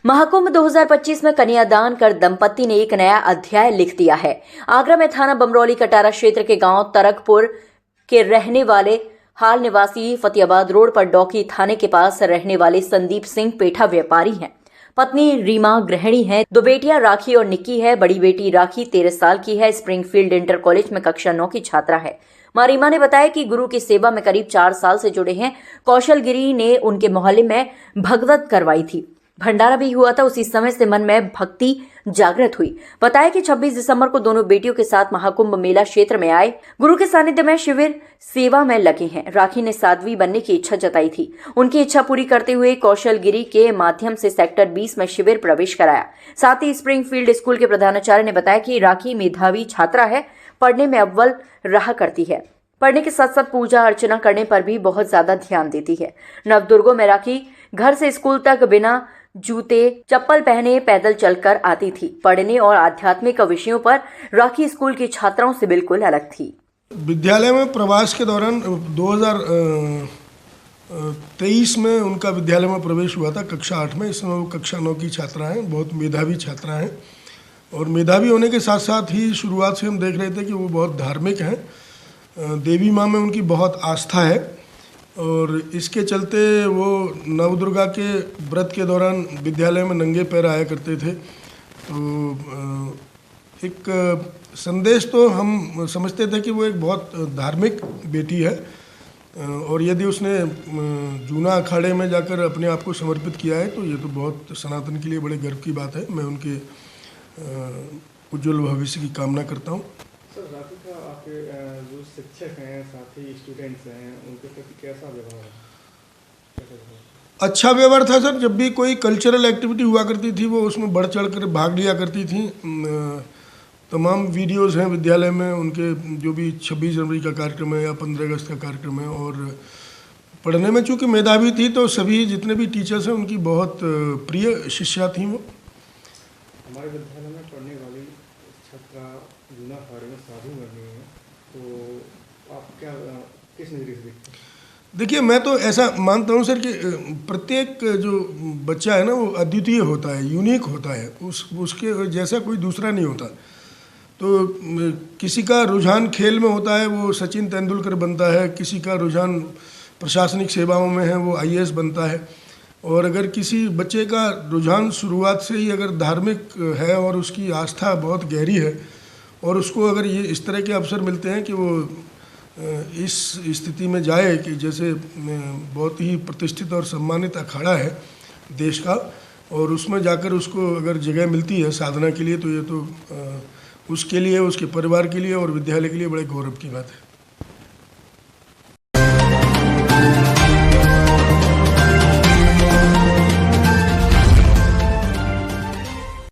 महाकुंभ 2025 में कन्यादान कर दंपति ने एक नया अध्याय लिख दिया है। आगरा में थाना बमरौली कटारा क्षेत्र के गांव तरकपुर के रहने वाले हाल निवासी फतेहाबाद रोड पर डौकी थाने के पास रहने वाले संदीप सिंह पेठा व्यापारी हैं। पत्नी रीमा गृहिणी है। दो बेटियां राखी और निक्की है। बड़ी बेटी राखी 13 साल की है। स्प्रिंगफील्ड इंटर कॉलेज में कक्षा 9 की छात्रा है। मां रीमा ने बताया कि गुरु की सेवा में करीब 4 साल से जुड़े हैं। कौशल गिरी ने उनके मोहल्ले में भगवत करवाई थी। भंडारा भी हुआ था। उसी समय से मन में भक्ति जागृत हुई। बताया कि 26 दिसंबर को दोनों बेटियों के साथ महाकुंभ मेला क्षेत्र में आए। गुरु के सानिध्य में शिविर सेवा में लगे हैं। राखी ने साध्वी बनने की इच्छा जताई थी। उनकी इच्छा पूरी करते हुए कौशल गिरी के माध्यम से सेक्टर 20 में शिविर प्रवेश कराया। साथ ही स्प्रिंगफील्ड स्कूल के प्रधानाचार्य ने बताया कि राखी मेधावी छात्रा है, पढ़ने में अव्वल रहा करती है। पढ़ने के साथ साथ पूजा अर्चना करने पर भी बहुत ज्यादा ध्यान देती है। नवदुर्गों में राखी घर से स्कूल तक बिना जूते चप्पल पहने पैदल चलकर आती थी। पढ़ने और आध्यात्मिक विषयों पर राखी स्कूल की छात्राओं से बिल्कुल अलग थी। विद्यालय में प्रवास के दौरान 2023 में उनका विद्यालय में प्रवेश हुआ था कक्षा 8 में। इस समय वो कक्षा 9 की छात्रा हैं। बहुत मेधावी छात्रा हैं और मेधावी होने के साथ साथ ही शुरुआत से हम देख रहे थे कि वो बहुत धार्मिक हैं। देवी माँ में उनकी बहुत आस्था है और इसके चलते वो नवदुर्गा के व्रत के दौरान विद्यालय में नंगे पैर आया करते थे। तो एक संदेश तो हम समझते थे कि वो एक बहुत धार्मिक बेटी है और यदि उसने जूना अखाड़े में जाकर अपने आप को समर्पित किया है तो ये तो बहुत सनातन के लिए बड़े गर्व की बात है। मैं उनके उज्जवल भविष्य की कामना करता हूँ। सर, राखी का आपके जो शिक्षक हैं साथ ही स्टूडेंट्स हैं उनके प्रति कैसा व्यवहार है? अच्छा व्यवहार था सर। जब भी कोई कल्चरल एक्टिविटी हुआ करती थी वो उसमें बढ़ चढ़ कर भाग लिया करती थी। तमाम वीडियोस हैं विद्यालय में उनके, जो भी 26 जनवरी का कार्यक्रम है या 15 अगस्त का कार्यक्रम है। और पढ़ने में चूँकि मेधावी थी तो सभी जितने भी टीचर्स हैं उनकी बहुत प्रिय शिष्या थी वो। हमारे विद्यालय में पढ़ने वाली छात्रा जूना अखाड़े में साधु बन गई है, तो आप क्या किस नज़रिए से देखते हैं? देखिए, मैं तो ऐसा मानता हूँ सर कि प्रत्येक जो बच्चा है ना वो अद्वितीय होता है, यूनिक होता है। उसके जैसा कोई दूसरा नहीं होता। तो किसी का रुझान खेल में होता है, वो सचिन तेंदुलकर बनता है। किसी का रुझान प्रशासनिक सेवाओं में है, वो IAS बनता है। और अगर किसी बच्चे का रुझान शुरुआत से ही अगर धार्मिक है और उसकी आस्था बहुत गहरी है और उसको अगर ये इस तरह के अवसर मिलते हैं कि वो इस स्थिति में जाए कि जैसे बहुत ही प्रतिष्ठित और सम्मानित अखाड़ा है देश का, और उसमें जाकर उसको अगर जगह मिलती है साधना के लिए, तो ये तो उसके लिए, उसके परिवार के लिए और विद्यालय के लिए बड़े गौरव की बात है।